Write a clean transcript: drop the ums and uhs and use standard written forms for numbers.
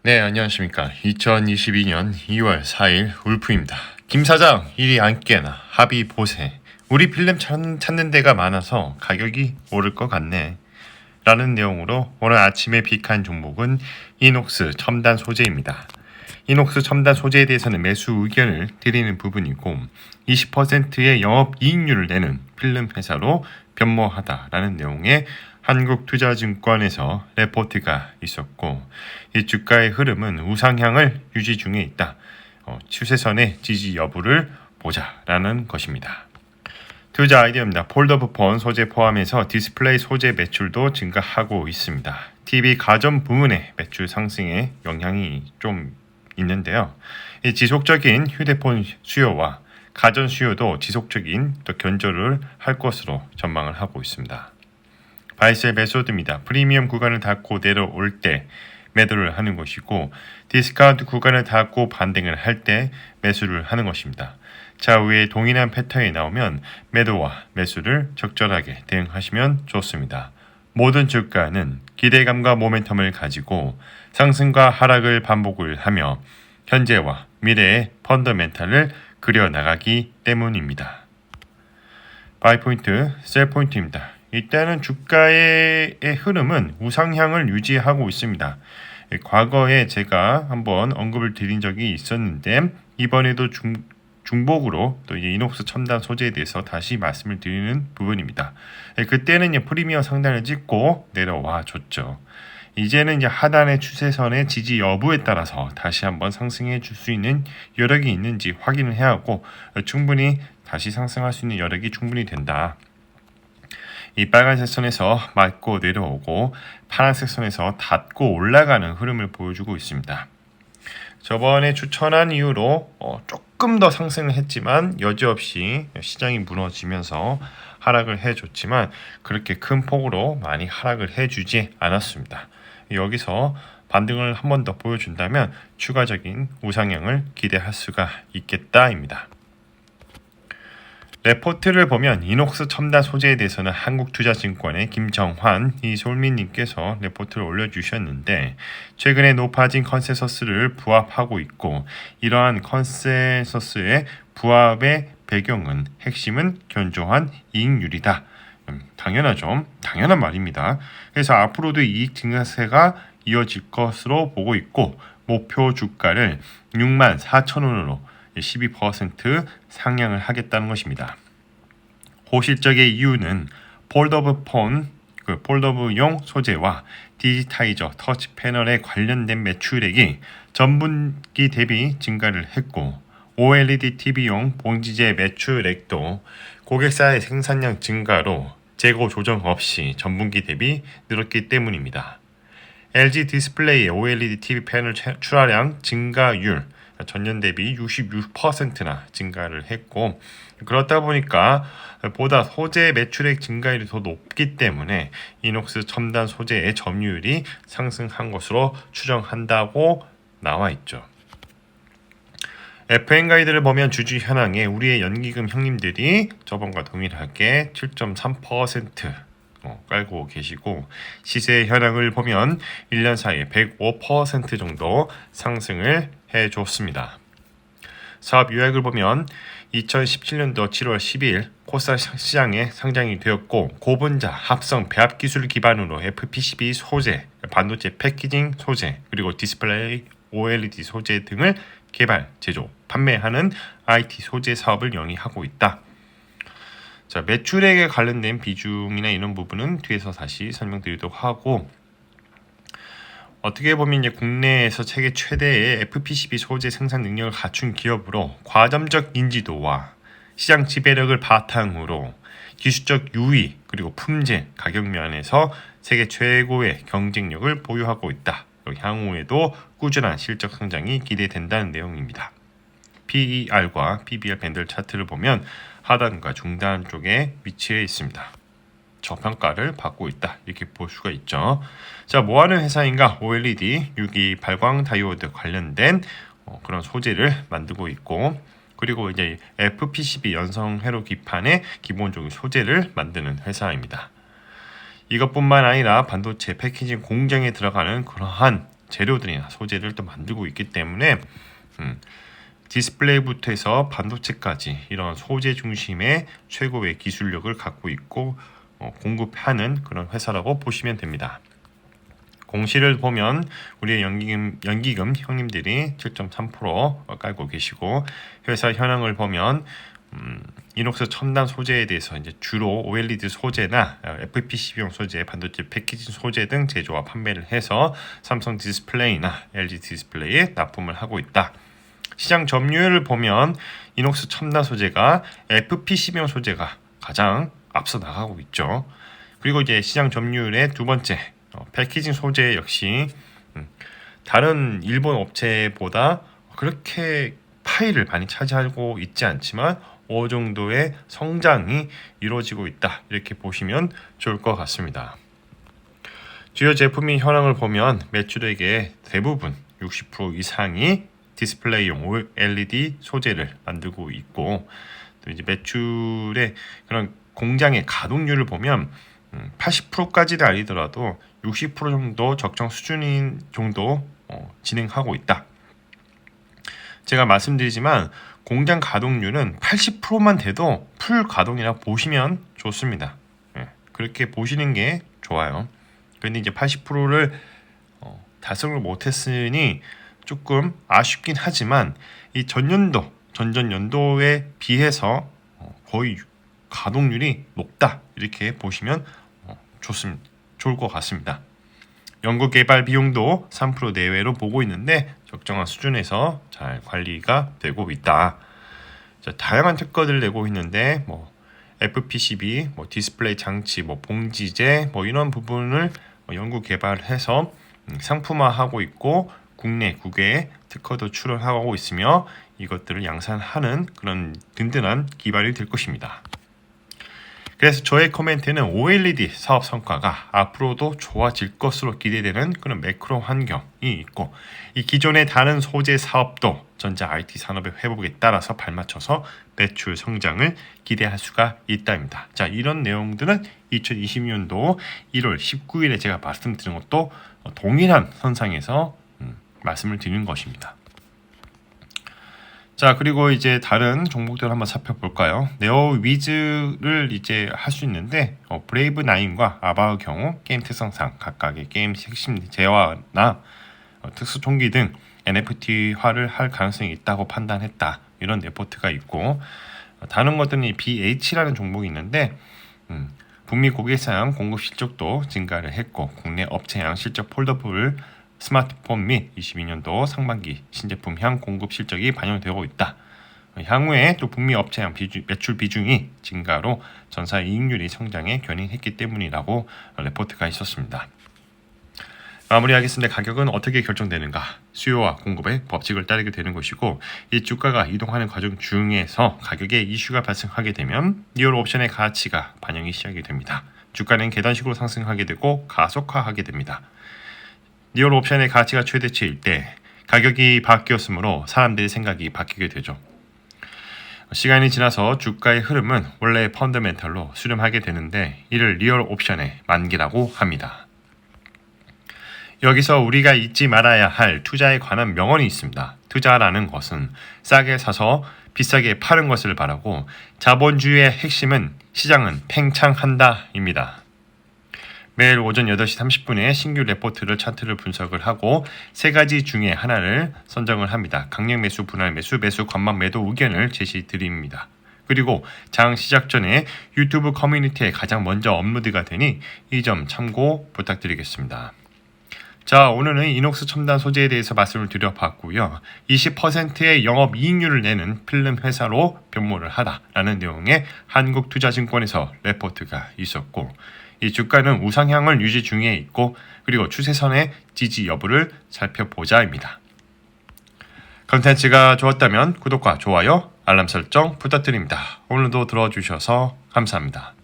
네, 안녕하십니까. 2022년 2월 4일 울프입니다. 김 사장, 일이 안 깨나 합의 보세. 우리 필름 찾는 데가 많아서 가격이 오를 것 같네. 라는 내용으로 오늘 아침에 픽한 종목은 이녹스 첨단 소재입니다. 이녹스 첨단 소재에 대해서는 매수 의견을 드리는 부분이고 20%의 영업이익률을 내는 필름 회사로 변모하다라는 내용의 한국투자증권에서 레포트가 있었고 이 주가의 흐름은 우상향을 유지 중에 있다. 추세선의 지지 여부를 보자라는 것입니다. 투자 아이디어입니다. 폴더블 폰 소재 포함해서 디스플레이 소재 매출도 증가하고 있습니다. TV 가전 부문의 매출 상승에 영향이 좀 있는데요. 이 지속적인 휴대폰 수요와 가전 수요도 지속적인 또 견조를 할 것으로 전망을 하고 있습니다. 바이셀 메소드입니다. 프리미엄 구간을 닫고 내려올 때 매도를 하는 것이고 디스카운트 구간을 닫고 반등을 할 때 매수를 하는 것입니다. 좌우에 동일한 패턴이 나오면 매도와 매수를 적절하게 대응하시면 좋습니다. 모든 주가는 기대감과 모멘텀을 가지고 상승과 하락을 반복을 하며 현재와 미래의 펀더멘탈을 그려나가기 때문입니다. 바이포인트, 셀포인트입니다. 일단은 주가의 흐름은 우상향을 유지하고 있습니다. 과거에 제가 한번 언급을 드린 적이 있었는데 이번에도 중복으로 또 이제 이녹스 첨단 소재에 대해서 다시 말씀을 드리는 부분입니다. 그때는 프리미엄 상단을 찍고 내려와 줬죠. 이제는 이제 하단의 추세선의 지지 여부에 따라서 다시 한번 상승해 줄 수 있는 여력이 있는지 확인을 해야 하고 충분히 다시 상승할 수 있는 여력이 충분히 된다. 이 빨간색 선에서 맞고 내려오고 파란색 선에서 닫고 올라가는 흐름을 보여주고 있습니다. 저번에 추천한 이후로 조금 더 상승을 했지만 여지없이 시장이 무너지면서 하락을 해줬지만 그렇게 큰 폭으로 많이 하락을 해주지 않았습니다. 여기서 반등을 한 번 더 보여준다면 추가적인 우상향을 기대할 수가 있겠다입니다. 레포트를 보면 이녹스 첨단 소재에 대해서는 한국투자증권의 김정환 이솔민님께서 레포트를 올려주셨는데 최근에 높아진 컨센서스를 부합하고 있고 이러한 컨센서스의 부합의 배경은 핵심은 견조한 이익률이다. 당연하죠. 당연한 말입니다. 그래서 앞으로도 이익 증가세가 이어질 것으로 보고 있고 목표 주가를 64,000원으로 12% 상향을 하겠다는 것입니다. 호실적의 이유는 폴더블용 소재와 디지타이저 터치 패널에 관련된 매출액이 전분기 대비 증가를 했고 OLED TV용 봉지재 매출액도 고객사의 생산량 증가로 재고 조정 없이 전분기 대비 늘었기 때문입니다. LG 디스플레이의 OLED TV 패널 출하량 증가율 전년 대비 66%나 증가를 했고 그렇다 보니까 보다 소재 매출액 증가율이 더 높기 때문에 이녹스 첨단 소재의 점유율이 상승한 것으로 추정한다고 나와 있죠. FN 가이드를 보면 주주 현황에 우리의 연기금 형님들이 저번과 동일하게 7.3% 깔고 계시고 시세 현황을 보면 1년 사이에 105% 정도 상승을 해줬습니다. 사업 요약을 보면 2017년도 7월 12일 코스닥 시장에 상장이 되었고 고분자 합성 배합 기술을 기반으로 FPCB 소재, 반도체 패키징 소재, 그리고 디스플레이 OLED 소재 등을 개발, 제조, 판매하는 IT 소재 사업을 영위하고 있다. 자, 매출액에 관련된 비중이나 이런 부분은 뒤에서 다시 설명드리도록 하고 어떻게 보면 이제 국내에서 세계 최대의 FPCB 소재 생산 능력을 갖춘 기업으로 과점적 인지도와 시장 지배력을 바탕으로 기술적 유의 그리고 품질, 가격 면에서 세계 최고의 경쟁력을 보유하고 있다. 향후에도 꾸준한 실적 성장이 기대된다는 내용입니다. PER과 PBR 밴들 차트를 보면 하단과 중단 쪽에 위치해 있습니다. 저평가를 받고 있다 이렇게 볼 수가 있죠. 자, 뭐하는 회사인가? OLED 6기 발광 다이오드 관련된 그런 소재를 만들고 있고 그리고 이제 FPCB 연성 회로 기판의 기본적인 소재를 만드는 회사입니다. 이것뿐만 아니라 반도체 패키징 공정에 들어가는 그러한 재료들이나 소재를 또 만들고 있기 때문에 디스플레이부터 해서 반도체까지 이런 소재 중심의 최고의 기술력을 갖고 있고 공급하는 그런 회사라고 보시면 됩니다. 공시를 보면 우리의 연기금 형님들이 7.3% 깔고 계시고, 회사 현황을 보면 이녹스 첨단 소재에 대해서 이제 주로 OLED 소재나 FPCB용 소재, 반도체 패키징 소재 등 제조와 판매를 해서 삼성 디스플레이나 LG 디스플레이에 납품을 하고 있다. 시장 점유율을 보면 이녹스 첨단 소재가 FPCB용 소재가 가장 앞서 나가고 있죠. 그리고 이제 시장 점유율의 두 번째 패키징 소재 역시 다른 일본 업체보다 그렇게 파일을 많이 차지하고 있지 않지만 어느 정도의 성장이 이루어지고 있다, 이렇게 보시면 좋을 것 같습니다. 주요 제품의 현황을 보면 매출액의 대부분 60% 이상이 디스플레이용 OLED 소재를 만들고 있고, 또 이제 매출의 그런 공장의 가동률을 보면 80%까지는 아니더라도 60% 정도 적정 수준인 정도 진행하고 있다. 제가 말씀드리지만 공장 가동률은 80%만 돼도 풀 가동이라 보시면 좋습니다. 그렇게 보시는 게 좋아요. 그런데 이제 80%를 달성을 못했으니 조금 아쉽긴 하지만 이 전전연도에 비해서 거의 가동률이 높다, 이렇게 보시면 좋을 것 같습니다. 연구 개발 비용도 3% 내외로 보고 있는데 적정한 수준에서 잘 관리가 되고 있다. 자, 다양한 특허들을 내고 있는데 FPCB, 디스플레이 장치, 봉지재 이런 부분을 연구 개발해서 상품화하고 있고, 국내 국외 특허도 출원하고 있으며 이것들을 양산하는 그런 든든한 기반이 될 것입니다. 그래서 저의 코멘트는 OLED 사업 성과가 앞으로도 좋아질 것으로 기대되는 그런 매크로 환경이 있고, 이 기존의 다른 소재 사업도 전자 IT 산업의 회복에 따라서 발맞춰서 매출 성장을 기대할 수가 있다입니다. 자, 이런 내용들은 2020년도 1월 19일에 제가 말씀드린 것도 동일한 선상에서 말씀을 드리는 것입니다. 자, 그리고 이제 다른 종목들을 한번 살펴볼까요? 네오위즈를 이제 할 수 있는데 브레이브 9과 아바의 경우 게임 특성상 각각의 게임 핵심 재화나 특수 총기 등 NFT화를 할 가능성이 있다고 판단했다, 이런 레포트가 있고, 다른 것들은 BH라는 종목이 있는데 북미 고객사양 공급 실적도 증가를 했고, 국내 업체양 실적 폴더블 스마트폰 및 22년도 상반기 신제품향 공급 실적이 반영되고 있다. 향후에 또 북미 업체향 매출 비중이 증가로 전사 이익률이 성장에 견인했기 때문이라고 레포트가 있었습니다. 마무리하겠습니다. 가격은 어떻게 결정되는가? 수요와 공급의 법칙을 따르게 되는 것이고, 이 주가가 이동하는 과정 중에서 가격에 이슈가 발생하게 되면 리얼 옵션의 가치가 반영이 시작이 됩니다. 주가는 계단식으로 상승하게 되고 가속화하게 됩니다. 리얼 옵션의 가치가 최대치일 때 가격이 바뀌었으므로 사람들의 생각이 바뀌게 되죠. 시간이 지나서 주가의 흐름은 원래의 펀더멘털로 수렴하게 되는데 이를 리얼 옵션의 만기라고 합니다. 여기서 우리가 잊지 말아야 할 투자에 관한 명언이 있습니다. 투자라는 것은 싸게 사서 비싸게 파는 것을 바라고, 자본주의의 핵심은 시장은 팽창한다입니다. 매일 오전 8시 30분에 신규 레포트를 차트를 분석을 하고 세 가지 중에 하나를 선정을 합니다. 강력 매수, 분할 매수, 매수 관망 매도 의견을 제시드립니다. 그리고 장 시작 전에 유튜브 커뮤니티에 가장 먼저 업로드가 되니 이 점 참고 부탁드리겠습니다. 자, 오늘은 이녹스 첨단 소재에 대해서 말씀을 드려봤고요. 20%의 영업이익률을 내는 필름 회사로 변모를 하다라는 내용의 한국투자증권에서 레포트가 있었고, 이 주가는 우상향을 유지 중에 있고, 그리고 추세선의 지지 여부를 살펴보자입니다. 컨텐츠가 좋았다면 구독과 좋아요, 알람 설정 부탁드립니다. 오늘도 들어주셔서 감사합니다.